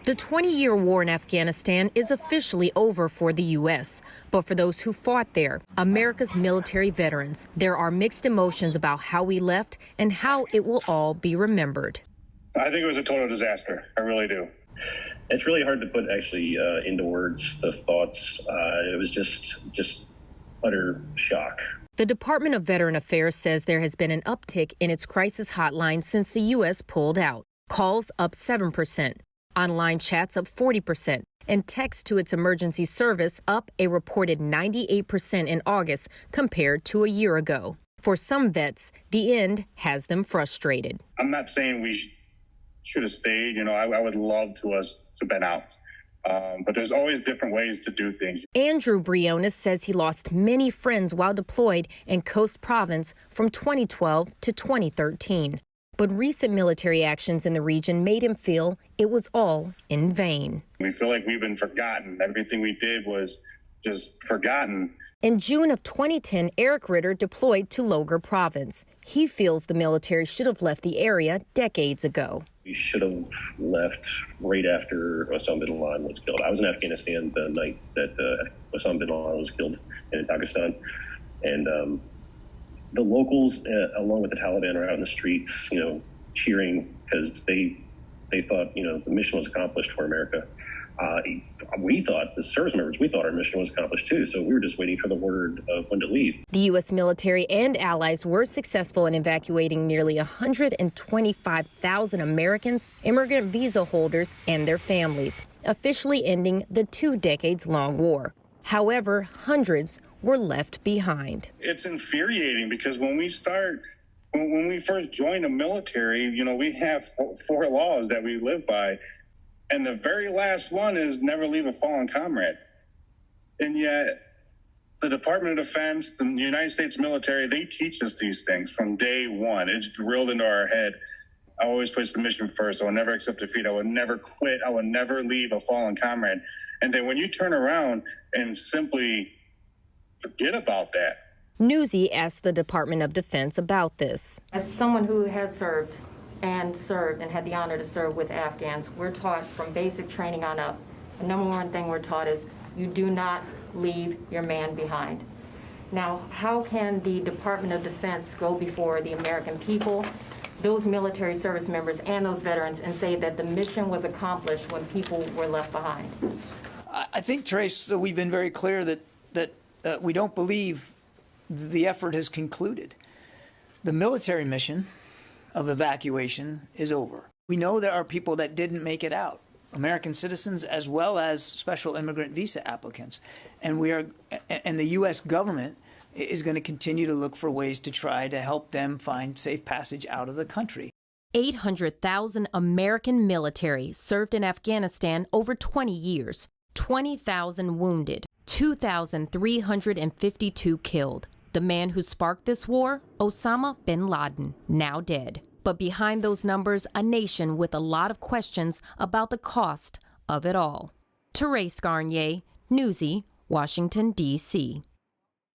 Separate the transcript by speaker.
Speaker 1: The 20-year war in Afghanistan is officially over for the U.S., but for those who fought there, America's military veterans, there are mixed emotions about how we left and how it will all be remembered.
Speaker 2: I think it was a total disaster. I really do.
Speaker 3: It's really hard to put actually into words the thoughts. It was just utter shock.
Speaker 1: The Department of Veteran Affairs says there has been an uptick in its crisis hotline since the U.S. pulled out. Calls up 7%. Online chats up 40%, and text to its emergency service up a reported 98% in August compared to a year ago. For some vets, the end has them frustrated.
Speaker 2: I'm not saying we should have stayed. I would love to have been out. But there's always different ways to do things.
Speaker 1: Andrew Briones says he lost many friends while deployed in Coast Province from 2012 to 2013. But recent military actions in the region made him feel it was all in vain.
Speaker 2: We feel like we've been forgotten. Everything we did was just forgotten.
Speaker 1: In June of 2010, Eric Ritter deployed to Logar Province. He feels the military should have left the area decades ago.
Speaker 3: We should have left right after Osama bin Laden was killed. I was in Afghanistan the night that Osama bin Laden was killed in Pakistan. And the locals, along with the Taliban, are out in the streets, cheering because they thought, the mission was accomplished for America. We thought, the service members, our mission was accomplished too. So we were just waiting for the word of when to leave.
Speaker 1: The U.S. military and allies were successful in evacuating nearly 125,000 Americans, immigrant visa holders, and their families, officially ending the 2 decades-long war. However, hundreds were left behind.
Speaker 2: It's infuriating because when we first joined the military, we have 4 laws that we live by. And the very last one is never leave a fallen comrade. And yet the Department of Defense, the United States military, they teach us these things from day one. It's drilled into our head. I always place the mission first. I will never accept defeat. I will never quit. I will never leave a fallen comrade. And then when you turn around and simply forget about that.
Speaker 1: Newsy asked the Department of Defense about this.
Speaker 4: As someone who has served and had the honor to serve with Afghans, we're taught from basic training on up. The number one thing we're taught is you do not leave your man behind. Now, how can the Department of Defense go before the American people, those military service members and those veterans, and say that the mission was accomplished when people were left behind?
Speaker 5: I think, Trace, we've been very clear that we don't believe the effort has concluded. The military mission of evacuation is over. We know there are people that didn't make it out, American citizens as well as special immigrant visa applicants. And the U.S. government is going to continue to look for ways to try to help them find safe passage out of the country.
Speaker 1: 800,000 American military served in Afghanistan over 20 years, 20,000 wounded, 2,352 killed. The man who sparked this war, Osama bin Laden, now dead. But behind those numbers, a nation with a lot of questions about the cost of it all. Therese Garnier, Newsy, Washington, D.C.